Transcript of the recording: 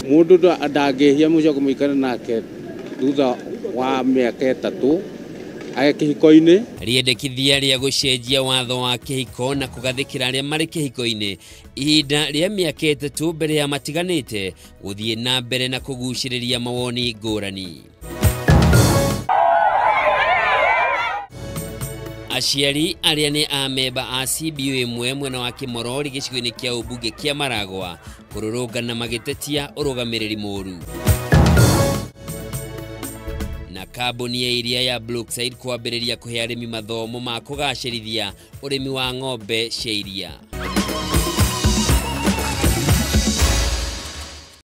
mundu ndangihia mucio kumikana nake thutha wa miaka 3 aya kihiko-ini. Riendekithia ria gucenjia watho wa kihiko na kugathikira aria mari kihiko-ini ihinda ria miaka 3 mbere ya matiganite guthie na mbere na kuguciriria mawoni ngurani. Aciari aria ni amemba a CBU imwe mwena wa Kimorori gicigo-ini kia ubunge kia Maragwa kururungana magitetia urugamiriri moru. Na kambuni ya iria ya Brookside kwambiriria kuhe arimi mathomo ma kugacirithia urimi wa ng'ombe cia iria.